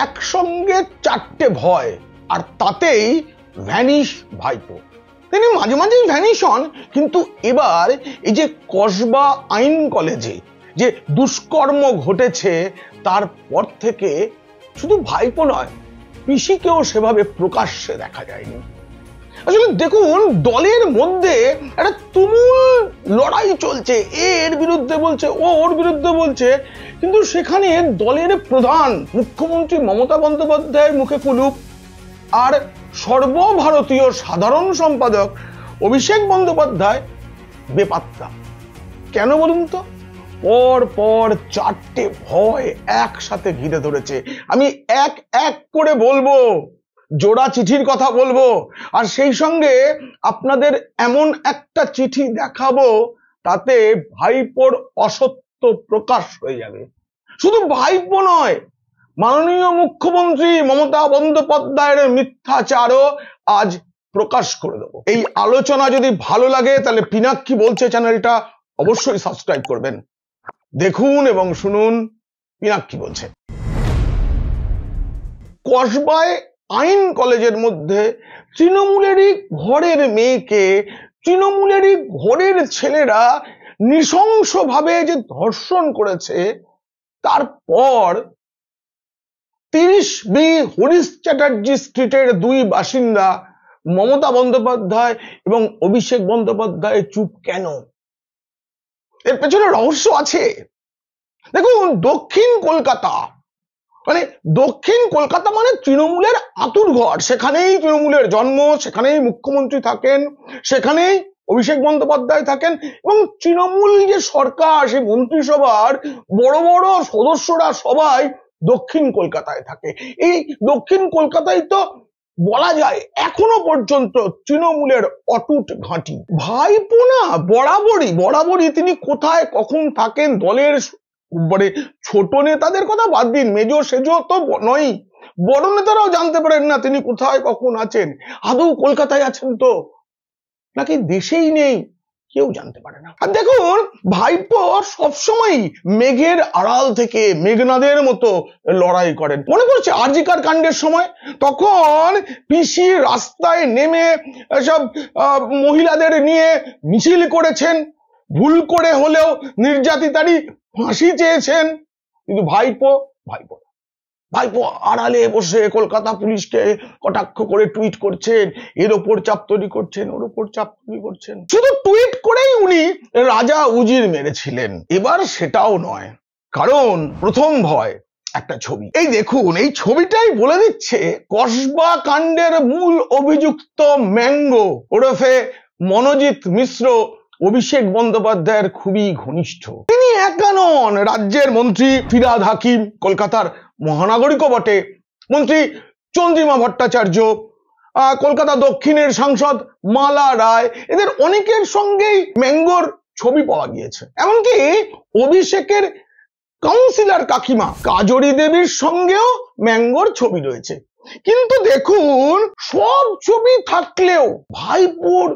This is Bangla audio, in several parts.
একসঙ্গে চারটে ভয়, আর তাতেই ভ্যানিশ ভাইপো। তিনি মাঝে মাঝেই ভ্যানিশ হন, কিন্তু এবার এই যে কসবা আইন কলেজে যে দুষ্কর্ম ঘটেছে তারপর থেকে শুধু ভাইপো নয়, পিসিকেও সেভাবে প্রকাশ্যে দেখা যায়নি। আসলে দেখুন, দলের মধ্যে একটা তুমুল লড়াই চলছে, এর বিরুদ্ধে বলছে, ও ওর বিরুদ্ধে বলছে, কিন্তু সেখানে দলের প্রধান মুখ্যমন্ত্রী মমতা বন্দ্যোপাধ্যায়ের মুখে কুলুপ, আর সর্বভারতীয় সাধারণ সম্পাদক অভিষেক বন্দ্যোপাধ্যায় বেপাত্তা। কেন বলুন তো? পর পর চারটে ভয় একসাথে ঘিরে ধরেছে। আমি এক এক করে বলবো, জোড়া চিঠির কথা বলবো, আর সেই সঙ্গে আপনাদের এমন একটা চিঠি দেখাবো তাতে ভাইপোর অসত্য প্রকাশ হয়ে যাবে। শুধু ভাইপো নয়, মাননীয় মুখ্যমন্ত্রী মমতা বন্দ্যোপাধ্যায়ের মিথ্যাচারও আজ প্রকাশ করে দেবো। এই আলোচনা যদি ভালো লাগে তাহলে পিনাক্ষী বলছে চ্যানেলটা অবশ্যই সাবস্ক্রাইব করবেন। দেখুন এবং শুনুন পিনাক্ষী বলছে। কসবায় আইন কলেজের মধ্যে তৃণমূলেরই ঘরের মেয়েকে তৃণমূলেরই ঘরের ছেলেরা নৃশংসভাবে যে ধর্ষণ করেছে, তারপর 30B হরিশ চ্যাটার্জি স্ট্রিটের দুই বাসিন্দা মমতা বন্দ্যোপাধ্যায় এবং অভিষেক বন্দ্যোপাধ্যায় চুপ কেন? এর পেছনে রহস্য আছে। দেখুন, দক্ষিণ কলকাতা মানে তৃণমূলের আঁতুড়ঘর, সেখানেই তৃণমূলের জন্ম, সেখানেই মুখ্যমন্ত্রী থাকেন, সেখানেই অভিষেক বন্দ্যোপাধ্যায় থাকেন, এবং তৃণমূল যে সরকার, সেই মন্ত্রিসভার বড় বড় সদস্যরা সবাই দক্ষিণ কলকাতায় থাকে। এই দক্ষিণ কলকাতায় তো বলা যায় এখনো পর্যন্ত তৃণমূলের অটুট ঘাঁটি। ভাইপো না বরাবরই তিনি কোথায় কখন থাকেন, দলের মানে ছোট নেতাদের কথা বাদ দিন, মেজো সেজো তো নয়, বড় নেতারাও জানতে পারেন না তিনি কোথায় কখন আছেন। আদৌ কলকাতায় আছেন তো নাকি দেশেই নেই, কেউ জানতে পারে না। আর দেখুন, ভাইপো সবসময় মেঘের আড়াল থেকে মেঘনাদের মতো লড়াই করেন। মনে পড়ছে আরজিকার কাণ্ডের সময়, তখন পিসি রাস্তায় নেমে সব মহিলাদের নিয়ে মিছিল করেছেন, ভুল করে হলেও নির্যাতিতারই ফাঁসি চেয়েছেন, কিন্তু ভাইপো আড়ালে বসে কলকাতা পুলিশকে কটাক্ষ করে টুইট করছেন, এর ওপর চাপ তৈরি করছেন, ওর ওপর চাপ তৈরি করছেন। শুধু টুইট করেই উনি রাজা উজির মেরেছিলেন। এবার সেটাও নয়, কারণ প্রথম ভয় একটা ছবি। এই দেখুন, এই ছবিটাই বলে দিচ্ছে কসবা কাণ্ডের মূল অভিযুক্ত ম্যাঙ্গো ওরফে মনোজিৎ মিশ্র অভিষেক বন্দ্যোপাধ্যায়ের খুবই ঘনিষ্ঠ। তিনি একা নন, রাজ্যের মন্ত্রী ফিরহাদ হাকিম, কলকাতার মহানাগরিকও বটে, মন্ত্রী চন্দ্রিমা ভট্টাচার্য, কলকাতা দক্ষিণের সাংসদ মালা রায়, এদের অনেকের সঙ্গেই ম্যাঙ্গোর ছবি পাওয়া গিয়েছে। এমনকি অভিষেকের কাউন্সিলর কাকিমা কাজরি দেবীর সঙ্গেও ম্যাঙ্গোর ছবি রয়েছে। কিন্তু দেখুন, সব ছবি থাকলেও ভাইপোর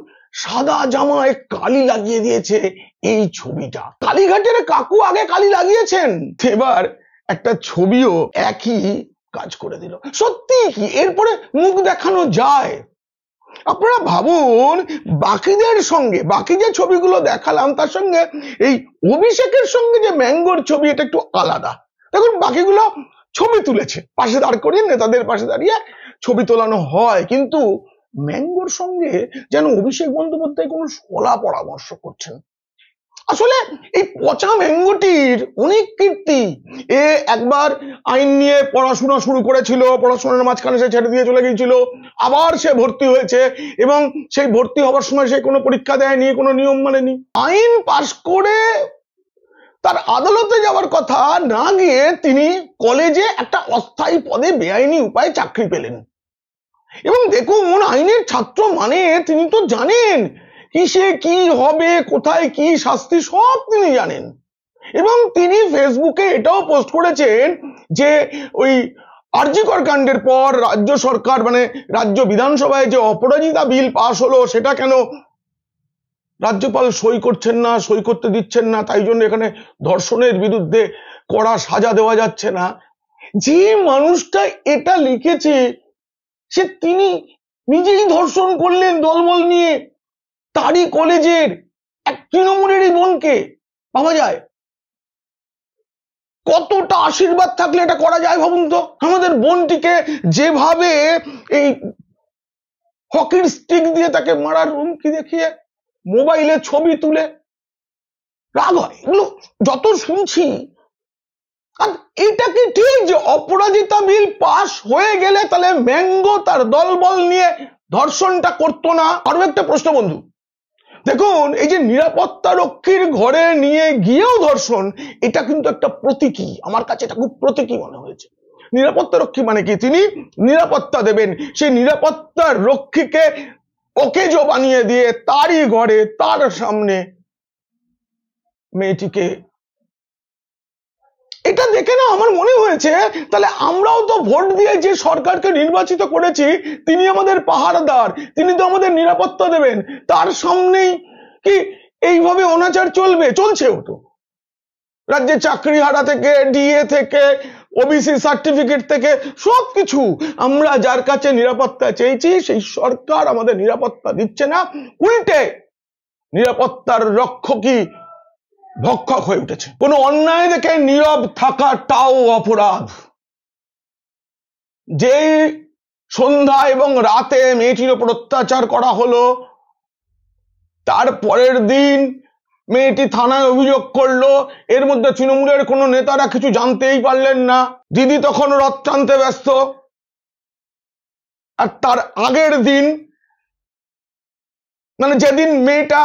সাদা জামায় কালি লাগিয়ে দিয়েছে এই ছবিটা। কালীঘাটের কাকু আগে কালি লাগিয়েছেন, এবার একটা ছবিও একই কাজ করে দিল। সত্যি কি এরপরে মুখ দেখানো যায়? আপনারা ভাবুন, বাকিদের সঙ্গে, বাকি যে ছবিগুলো দেখালাম তার সঙ্গে এই অভিষেকের সঙ্গে যে ম্যাঙ্গোর ছবি, এটা একটু আলাদা। দেখুন, বাকিগুলো ছবি তুলেছে, পাশে দাঁড় করিয়ে নেতাদের পাশে দাঁড়িয়ে ছবি তোলানো হয়, কিন্তু ম্যাঙ্গোর সঙ্গে যেন অভিষেক বন্দ্যোপাধ্যায় কোনো সলা পরামর্শ করছেন। আসলে এই পচা ম্যাঙ্গোটির অনেক কীর্তি। এ একবার আইন নিয়ে পড়াশোনা শুরু করেছিল, পড়াশোনার মাঝখানে সে ছেড়ে দিয়ে চলে গিয়েছিল, আবার সে ভর্তি হয়েছে, এবং সেই ভর্তি হওয়ার সময় সে কোনো পরীক্ষা দেয়নি, কোনো নিয়ম মানেনি। আইন পাশ করে তার আদালতে যাওয়ার কথা না গিয়ে তিনি কলেজে একটা অস্থায়ী পদে বেআইনি উপায়ে চাকরি পেলেন। এবং দেখুন, আইনের ছাত্র মানে তিনি তো জানেন কিসে কি হবে, কোথায় কি শাস্তি, সব তিনি জানেন। এবং তিনি ফেসবুকে এটাও পোস্ট করেছেন যে ওই আরজিকর কাণ্ডের পর রাজ্য সরকার মানে রাজ্য বিধানসভায় যে অপরাজিতা বিল পাস হলো, সেটা কেন রাজ্যপাল সই করছেন না, সই করতে দিচ্ছেন না, তাই জন্য এখানে ধর্ষণের বিরুদ্ধে কড়া সাজা দেওয়া যাচ্ছে না। যে মানুষটা এটা লিখেছে তিনি নিজেই ধর্ষণ করলেন দলবল নিয়ে, তারই কলেজের এক তৃণমূলেরই বোনকে। ভাবা যায় কতটা আশীর্বাদ থাকলে এটা করা যায় ভাবুন তো। আমাদের বোনটিকে যেভাবে এই হকির স্টিক দিয়ে তাকে মারার হুমকি দেখিয়ে মোবাইলে ছবি তুলে, রাগ হয় এগুলো যত শুনছি। আর এটা কি ঠিক যে অপরাজিতা বিল পাস হয়ে গেলে তাহলে ম্যাঙ্গো তার দলবল নিয়ে ধর্ষণটা করতো না? আরো একটা প্রশ্ন বন্ধু, দেখুন এই যে নিরাপত্তা রক্ষীর ঘরে নিয়ে গিয়েও ধর্ষণ, এটা কিন্তু একটা প্রতীকী, আমার কাছে এটা খুব প্রতীকী মনে হয়েছে। নিরাপত্তা রক্ষী মানে কি? তিনি নিরাপত্তা দেবেন, সেই নিরাপত্তা রক্ষীকে অকেজো বানিয়ে দিয়ে তারই ঘরে তার সামনে মেয়েটিকে, এটা দেখে না আমার মনে হয়েছে তাহলে আমরাও তো ভোট দিয়ে যে সরকারকে নির্বাচিত করেছি তিনি আমাদের পাহারাদার, তিনি তো আমাদের নিরাপত্তা দেবেন, তার সামনেই কি এইভাবে অনাচার চলবে? চলছেও তো। রাজ্যে চাকরি হারা থেকে, ডিএ থেকে, ওবিসি সার্টিফিকেট থেকে সবকিছু আমরা যার কাছে নিরাপত্তা চেয়েছি সেই সরকার আমাদের নিরাপত্তা দিচ্ছে না, উল্টে নিরাপত্তার রক্ষকই ভক্ষক হয়ে উঠেছে। কোনো অন্যায় দেখে নীরব থাকাটাও অপরাধ। যে সন্ধ্যা এবং রাতে মেয়েটির উপর অত্যাচার করা হলো, তার পরের দিন মেয়েটি থানায় অভিযোগ করলো, এর মধ্যে তৃণমূলের কোনো নেতারা কিছু জানতেই পারলেন না, দিদি তখন রথ টানতে ব্যস্ত। আর তার আগের দিন, মানে যেদিন মেয়েটা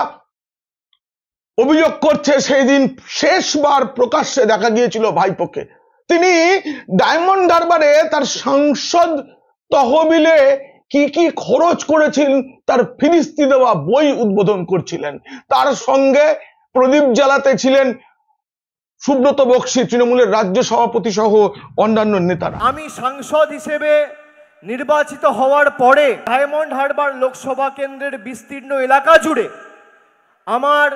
অভিযোগ করছে সেই দিন শেষবার প্রকাশ্যে দেখা গিয়েছিল ভাইপোকে। তিনি ডায়মন্ড হারবারে তার সাংসদ তহবিলে কি কি খরচ করেছিলেন তার ফিরিস্তি দেওয়া বই উদ্বোধন করছিলেন। তার সঙ্গে প্রদীপ জ্বালাতে ছিলেন সুব্রত বক্সী, তৃণমূলের রাজ্য সভাপতি সহ অন্যান্য নেতারা। আমি সাংসদ হিসেবে নির্বাচিত হওয়ার পরে ডায়মন্ড হারবার লোকসভা কেন্দ্রের বিস্তীর্ণ এলাকা জুড়ে আমার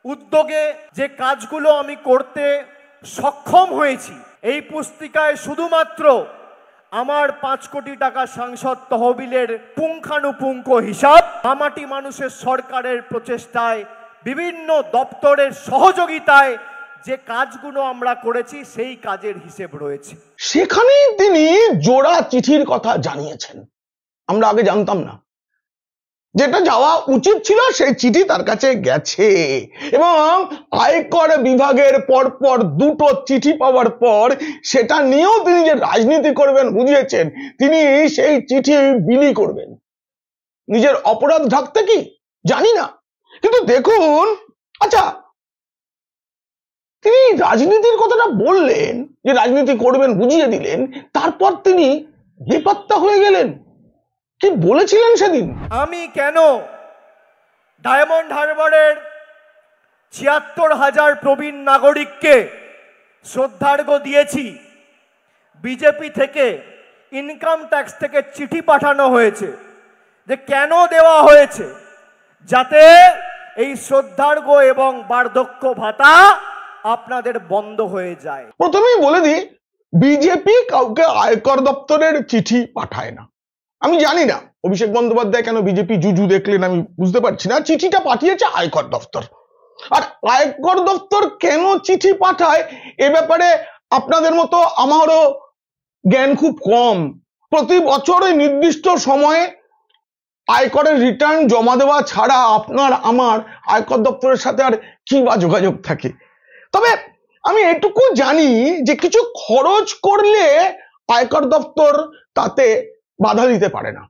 উদ্যোগে যে কাজগুলো আমি করতে সক্ষম হয়েছি, এই পুস্তিকায় শুধুমাত্র আমার 5 কোটি টাকা সাংসদ তহবিলের পুঙ্খানুপুঙ্খ হিসাব, মামাটি মানুষের সরকারের প্রচেষ্টায় বিভিন্ন দপ্তরের সহযোগিতায় যে কাজগুলো আমরা করেছি সেই কাজের হিসেব রয়েছে। সেখানেই তিনি জোড়া চিঠির কথা জানিয়েছেন, আমরা আগে জানতাম না। যেটা যাওয়া উচিত ছিল সেই চিঠি তার কাছে গেছে, এবং আয়কর বিভাগের পরপর 2টো চিঠি পাওয়ার পর সেটা নিয়েও তিনি যে রাজনীতি করবেন বুঝিয়েছেন। তিনি সেই চিঠি বিলি করবেন নিজের অপরাধ ঢাকতে, কি জানি না। কিন্তু দেখুন, আচ্ছা তিনি রাজনীতির কথাটা বললেন যে রাজনীতি করবেন, বুঝিয়ে দিলেন, তারপর তিনি বেপাত্তা হয়ে গেলেন। কি বলেছিলেন সেদিন? আমি কেন ডায়মন্ড হারবারের ৭৬,০০০ প্রবীণ নাগরিককে শ্রদ্ধার্ঘ্য দিয়েছি, বিজেপি থেকে ইনকাম ট্যাক্স থেকে চিঠি পাঠানো হয়েছে যে কেন দেওয়া হয়েছে, যাতে এই শ্রদ্ধার্ঘ্য এবং বার্ধক্য ভাতা আপনাদের বন্ধ হয়ে যায়। প্রথমেই বলে দিই, বিজেপি কাউকে আয়কর দপ্তরের চিঠি পাঠায় না। আমি জানি না অভিষেক বন্দ্যোপাধ্যায় কেন বিজেপি জুজু দেখলেন, আমি বুঝতে পারছি না। চিঠিটা পাঠিয়েছে আয়কর দপ্তর। আর আয়কর দপ্তর কেন চিঠি পাঠায় এ ব্যাপারে আপনাদের মতো আমারও জ্ঞান খুব কম। প্রতি বছর নির্দিষ্ট সময়ে আয়করের রিটার্ন জমা দেওয়া ছাড়া আপনার আমার আয়কর দপ্তরের সাথে আর কি বা যোগাযোগ থাকে। তবে আমি এটুকু জানি যে কিছু খরচ করলে আয়কর দপ্তর তাতে বাধা দিতে পারে না।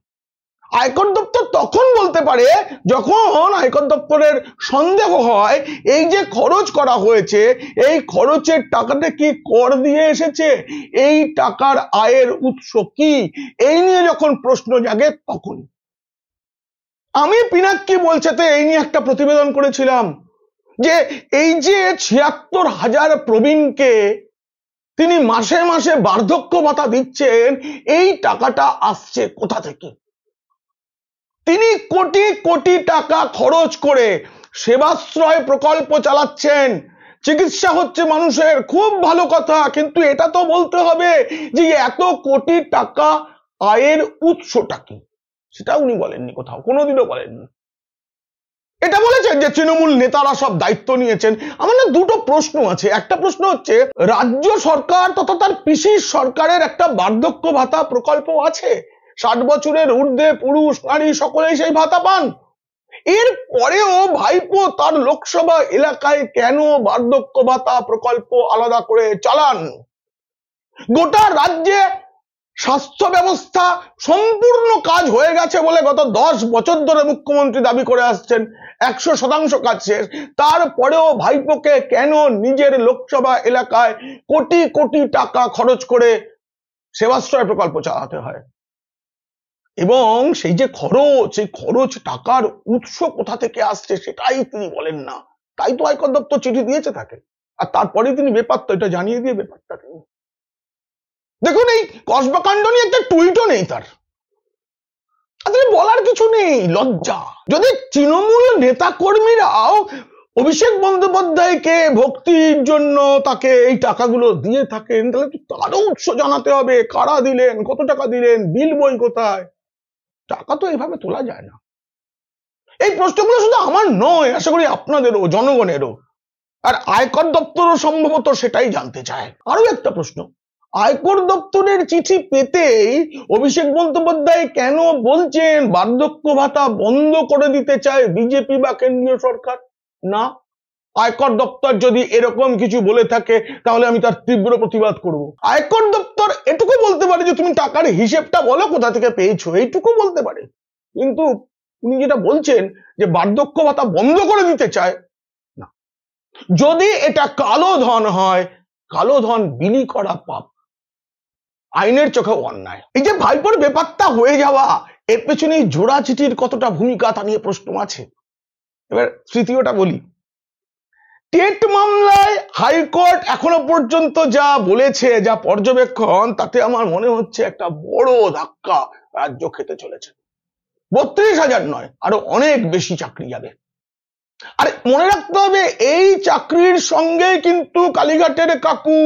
আয়কর দপ্তর তখন বলতে পারে যখন আয়কর দপ্তরের সন্দেহ হয় এই যে খরচ করা হয়েছে, এই খরচের টাকাটা কি কর দিয়ে এসেছে, এই টাকার আয়ের উৎস কি, এই নিয়ে যখন প্রশ্ন জাগে তখন। আমি পিনাক্কি বলছেতে এই নিয়ে একটা প্রতিবেদন করেছিলাম যে এই যে ৭৬,০০০ প্রবীণকে তিনি মাসে মাসে বার্ধক্য ভাতা দিচ্ছেন, এই টাকাটা আসছে কোথা থেকে? তিনি কোটি কোটি টাকা খরচ করে সেবাশ্রয় প্রকল্প চালাচ্ছেন, চিকিৎসা হচ্ছে মানুষের, খুব ভালো কথা, কিন্তু এটা তো বলতে হবে যে এত কোটি টাকা আয়ের উৎসটা কি, সেটা উনি বলেননি, কোথাও কোনোদিনও বলেননি। এটা বলেছেন যে তৃণমূল নেতারা সব দায়িত্ব নিয়েছেন। আমার না দুটো প্রশ্ন আছে। একটা প্রশ্ন হচ্ছে, রাজ্য সরকার তথা তার পিসির সরকারের একটা বার্ধক্য ভাতা প্রকল্প আছে, 60 বছরের ঊর্ধ্বে পুরুষ নারী সকলেই সেই ভাতা পান। এর পরেও ভাইপো তার লোকসভা এলাকায় কেন বার্ধক্য ভাতা প্রকল্প আলাদা করে চালান? গোটা রাজ্যে স্বাস্থ্য ব্যবস্থা সম্পূর্ণ কাজ হয়ে গেছে বলে গত 10 বছর ধরে মুখ্যমন্ত্রী দাবি করে আসছেন, 100% কাজ শেষ। তারপরেও ভাইপোকে কেন নিজের লোকসভা এলাকায় কোটি কোটি টাকা খরচ করে সেবাশ্রয় প্রকল্প চালাতে হয়? এবং সেই যে খরচ, সেই খরচ টাকার উৎস কোথা থেকে আসছে সেটাই তিনি বলেন না। তাই তো আয়কর দপ্তর চিঠি দিয়েছে তাকে, আর তারপরে তিনি বেপাত্তা, এটা জানিয়ে দিয়ে বেপাত্তা তিনি। দেখুন, এই কসবা কাণ্ড নিয়ে একটা টুইটও নেই তার, বলার কিছু নেই, লজ্জা। যদি তৃণমূল নেতা কর্মীরাও অভিষেক বন্দ্যোপাধ্যায়কে ভক্তির জন্য তাকে এই টাকাগুলো দিয়ে থাকেন, তাহলে তো তারও উৎস জানাতে হবে, কারা দিলেন, কত টাকা দিলেন, বিল বই কোথায়। টাকা তো এইভাবে তোলা যায় না। এই প্রশ্নগুলো শুধু আমার নয়, আশা করি আপনাদেরও, জনগণেরও। আর আয়কর দপ্তরও সম্ভবত সেটাই জানতে চায়। আরো একটা প্রশ্ন, আয়কর দপ্তরের চিঠি পেতেই অভিষেক বন্দ্যোপাধ্যায় কেন বলছেন বার্ধক্য ভাতা বন্ধ করে দিতে চায় বিজেপি বা কেন্দ্রীয় সরকার? না, আয়কর দপ্তর যদি এরকম কিছু বলে থাকে তাহলে আমি তার তীব্র প্রতিবাদ করব। আয়কর দপ্তর এটুকু বলতে পারে যে তুমি টাকার হিসেবটা বলো, কোথা থেকে পেয়েছো, এইটুকু বলতে পারে। কিন্তু উনি যেটা বলছেন যে বার্ধক্য ভাতা বন্ধ করে দিতে চায়, না। যদি এটা কালো ধন হয়, কালো ধন বিলি করা পাপ, আইনের চোখে অন্যায়। এই যে ভাইপোর বেপাত্তা হয়ে যাওয়া, এর পেছনে জোড়া চিঠির কতটা ভূমিকা তা নিয়ে প্রশ্ন আছে। এবার তৃতীয়টা বলি, টেট মামলায় হাইকোর্ট এখনো পর্যন্ত যা বলেছে, যা পর্যবেক্ষণ, তাতে আমার মনে হচ্ছে একটা বড় ধাক্কা রাজ্য খেতে চলেছে। 32,000 নয়, আরো অনেক বেশি চাকরি যাবে। আর মনে রাখতে হবে, এই চাকরির সঙ্গে কিন্তু কালীঘাটের কাকু,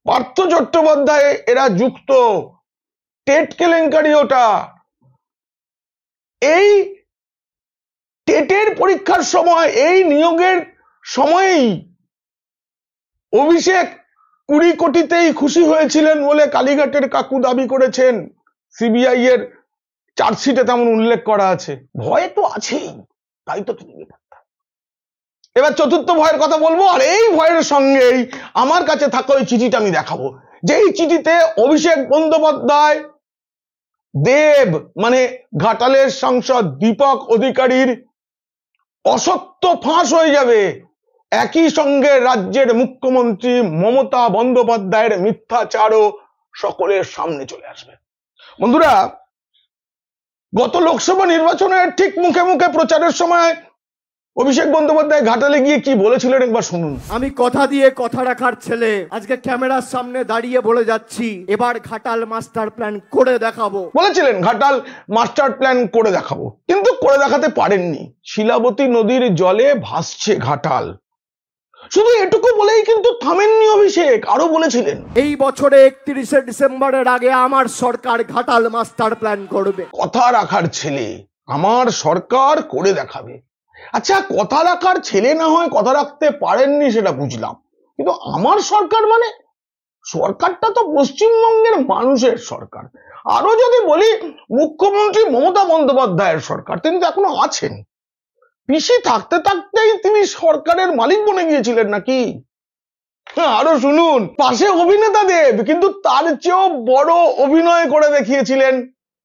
পার্থ চট্টোপাধ্যায় এরা যুক্ত। টেট কেলেঙ্কারি ওটা। এই টেটের পরীক্ষার সময়, এই নিয়োগের সময়ই অভিষেক 20 কোটিতেই খুশি হয়েছিলেন বলে কালীঘাটের কাকু দাবি করেছেন। সিবিআই এর চার্জশিটে তেমন উল্লেখ করা আছে। ভয় তো আছেই, তাই তো তিনি বেপাত্তা। এবার চতুর্থ ভয়ের কথা বলবো, আর এই ভয়ের সঙ্গেই আমার কাছে থাকা ওই চিঠিটা আমি দেখাবো, যেই চিঠিতে অভিষেক বন্দ্যোপাধ্যায় দেব মানে ঘাটালের সাংসদ দীপক অধিকারীর অসত্য ফাঁস হয়ে যাবে, একই সঙ্গে রাজ্যের মুখ্যমন্ত্রী মমতা বন্দ্যোপাধ্যায়ের মিথ্যাচারও সকলের সামনে চলে আসবে। বন্ধুরা, গত লোকসভা নির্বাচনের ঠিক মুখে মুখে প্রচারের সময় অভিষেক বন্দ্যোপাধ্যায় ঘাটালে গিয়ে কি বলেছিলেন একবার শুনুন। আমি কথা দিয়ে কথা রাখার ছেলে, আজকে ক্যামেরার সামনে দাঁড়িয়ে বলে যাচ্ছি, এবার ঘাটাল মাস্টার প্ল্যান করে দেখাবো। বলেছিলেন ঘাটাল মাস্টার প্ল্যান করে দেখাবো, কিন্তু করে দেখাতে পারেননি। শিলাবতী নদীর জলে ভাসছে ঘাটাল, শুধু এটুকু বলেই কিন্তু থামেননি অভিষেক, আরো বলেছিলেন এই বছরে 31শে ডিসেম্বরের আগে আমার সরকার ঘাটাল মাস্টার প্ল্যান করবে। কথা রাখার ছেলে, আমার সরকার করে দেখাবে। আচ্ছা, কথা রাখার ছেলে না হয় কথা রাখতে পারেননি সেটা বুঝলাম, কিন্তু আমার সরকার মানে সরকারটা তো পশ্চিমবঙ্গের মানুষের সরকার। আরো যদি বলি, মুখ্যমন্ত্রী মমতা বন্দ্যোপাধ্যায়ের সরকার, তিনি তো এখনো আছেন। পিসি থাকতে থাকতেই তিনি সরকারের মালিক বনে গিয়েছিলেন নাকি? আরো শুনুন, পাশে অভিনেতা দেব, কিন্তু তার চেয়েও বড় অভিনয় করে দেখিয়েছিলেন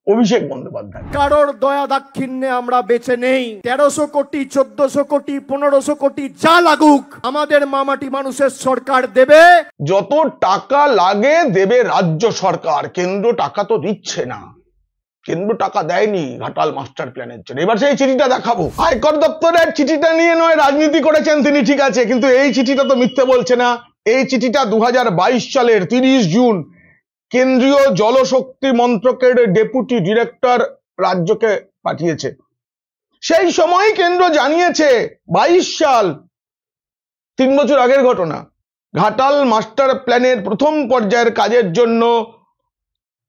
অভিষেক বন্দ্যোপাধ্যায়। কারোর দয়া দাক্ষিণ্যে আমরা বেঁচে নেই। 1300 কোটি, 1400 কোটি, 1500 কোটি যা লাগুক, আমাদের মামাটি মানুষের সরকার দেবে। যত টাকা লাগে দেবে রাজ্য সরকার, কেন্দ্র টাকা তো দিচ্ছে না। কেন্দ্র টাকা দেয়নি ঘাটাল মাস্টার প্ল্যানের জন্য। এবার সেই চিঠিটা দেখাবো। আয়কর দপ্তরের চিঠিটা নিয়ে নয় রাজনীতি করেছেন তিনি, ঠিক আছে, কিন্তু এই চিঠিটা তো মিথ্যে বলছে না। এই চিঠিটা 2022 সালের 30 জুন কেন্দ্রীয় জলশক্তি মন্ত্রকের ডেপুটি ডিরেক্টর রাজ্যকে পাঠিয়েছে। সেই সময় কেন্দ্র জানিয়েছে 22 সাল 3 বছর আগের ঘটনা। ঘাটাল মাস্টার প্ল্যানের প্রথম পর্যায়ের কাজের জন্য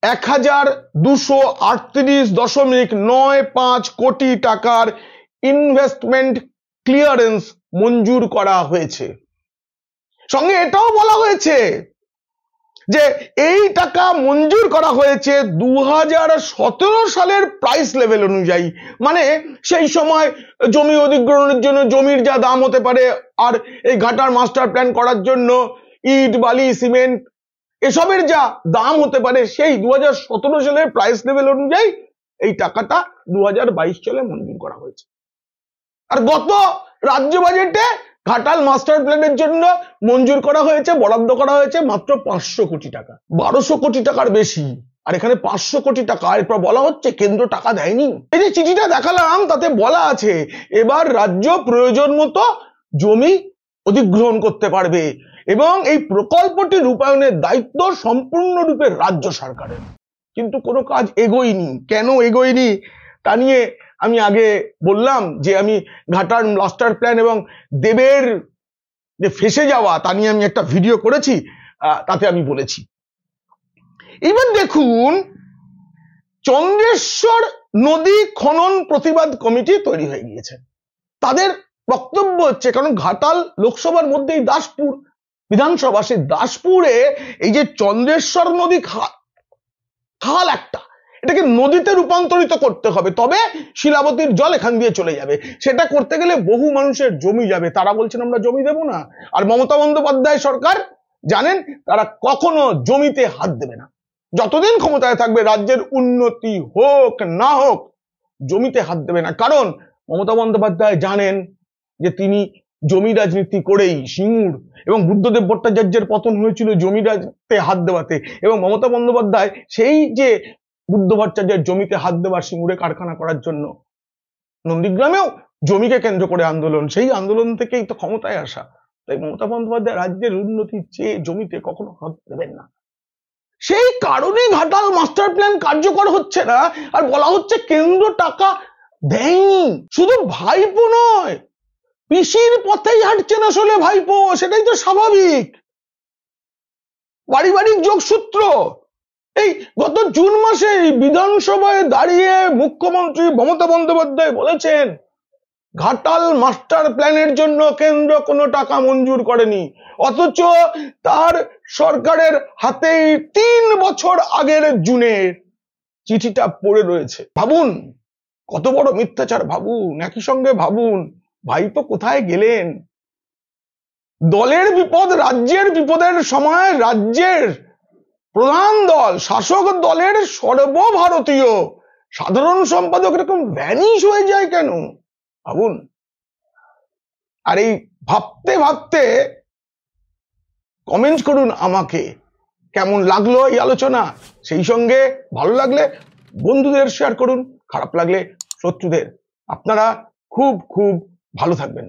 1238.95 কোটি টাকার ইনভেস্টমেন্ট ক্লিয়ারেন্স মঞ্জুর করা হয়েছে। সঙ্গে এটাও বলা হয়েছে যে এই টাকা মঞ্জুর করা হয়েছে 2017 সালের প্রাইস লেভেল অনুযায়ী। মানে সেই সময় জমি অধিগ্রহণের জন্য জমির যা দাম হতে পারে, আর এই ঘাটাল মাস্টার প্ল্যান করার জন্য ইট, বালি, সিমেন্ট এসবের যা দাম হতে পারে, সেই 2017 সালের প্রাইস লেভেল অনুযায়ী এই টাকাটা 2022 সালে মঞ্জুর করা হয়েছে। আর গত রাজ্য বাজেটে ঘাটাল মাস্টার প্ল্যানের জন্য মঞ্জুর করা হয়েছে, বরাদ্দ করা হয়েছে মাত্র 500 কোটি টাকা। 1200 কোটি টাকার বেশি, আর এখানে 500 কোটি টাকা। এরপর বলা হচ্ছে কেন্দ্র টাকা দেয়নি। এই যে চিঠিটা দেখালাম তাতে বলা আছে এবার রাজ্য প্রয়োজন মতো জমি অধিগ্রহণ করতে পারবে এবং এই প্রকল্পটি রূপায়ণের দায়িত্ব সম্পূর্ণরূপে রাজ্য সরকারের। কিন্তু কোনো কাজ এগোয়নি। কেন এগোয়নি তা নিয়ে আমি আগে বললাম যে আমি ঘাটাল মাস্টার প্ল্যান এবং দেবের যে ফেসে যাওয়া তা নিয়ে আমি একটা ভিডিও করেছি, তাতে আমি বলেছি। এবার দেখুন, চন্দ্রেশ্বর নদী খনন প্রতিবাদ কমিটি তৈরি হয়ে গিয়েছে। তাদের বক্তব্য হচ্ছে, কারণ ঘাটাল লোকসভার মধ্যেই দাসপুর বিধানসভা, সেই দাসপুরে এই যে চন্দ্রেশ্বর নদী খাল একটা, এটাকে নদীতে রূপান্তরিত করতে হবে, তবে শিলাবতীর জল এখান দিয়ে চলে যাবে। সেটা করতে গেলে বহু মানুষের জমি যাবে। তারা বলছেন আমরা জমি দেব না। আর মমতা বন্দ্যোপাধ্যায় সরকার জানেন তারা কখনো জমিতে হাত দেবে না। যতদিন ক্ষমতায় থাকবে, রাজ্যের উন্নতি হোক না হোক, জমিতে হাত দেবে না। কারণ মমতা বন্দ্যোপাধ্যায় জানেন যে তিনি জমি রাজনীতি করেই সিঙ্গুর এবং বুদ্ধদেব ভট্টাচার্যের পতন হয়েছিল জমি রাজনীতিতে হাত দেওয়াতে। এবং মমতা বন্দ্যোপাধ্যায় সেই যে বুদ্ধ ভট্টাচার্যের জমিতে হাত দেওয়ার সিঙ্গুরে কারখানা করার জন্য নন্দীগ্রামেও জমিকে কেন্দ্র করে আন্দোলন, সেই আন্দোলন থেকেই তো ক্ষমতায় আসা। তাই মমতা বন্দ্যোপাধ্যায় রাজ্যের উন্নতি চেয়ে জমিতে কখনো হাত দেবেন না। সেই কারণে ঘাটাল মাস্টার প্ল্যান কার্যকর হচ্ছে না। আর বলা হচ্ছে কেন্দ্র টাকা দেয়নি। শুধু ভাইপো নয়, পিসির পথেই হাঁটছেন আসলে ভাইপো, সেটাই তো স্বাভাবিক। পারিবারিক যোগসূত্র। এই গত জুন মাসে বিধানসভায় দাঁড়িয়ে মুখ্যমন্ত্রী মমতা বন্দ্যোপাধ্যায় বলেছেন ঘাটাল মাস্টার প্ল্যানের জন্য কেন্দ্র কোনো টাকা মঞ্জুর করেনি, অথচ তার সরকারের হাতেই 3 বছর আগের জুনের চিঠিটা পড়ে রয়েছে। ভাবুন কত বড় মিথ্যাচার। ভাবুন, একই সঙ্গে ভাবুন ভাইপো কোথায় গেলেন। দলের বিপদ, রাজ্যের বিপদের সময় রাজ্যের প্রধান দল, শাসক দলের সর্বভারতীয় সাধারণ সম্পাদক এরকম ভ্যানিশ হয়ে যায় কেন? ভাবুন। আর এই ভাবতে ভাবতে কমেন্ট করুন আমাকে কেমন লাগলো এই আলোচনা। সেই সঙ্গে ভালো লাগলে বন্ধুদের শেয়ার করুন, খারাপ লাগলে শত্রুদের। আপনারা খুব খুব ভালো থাকবেন।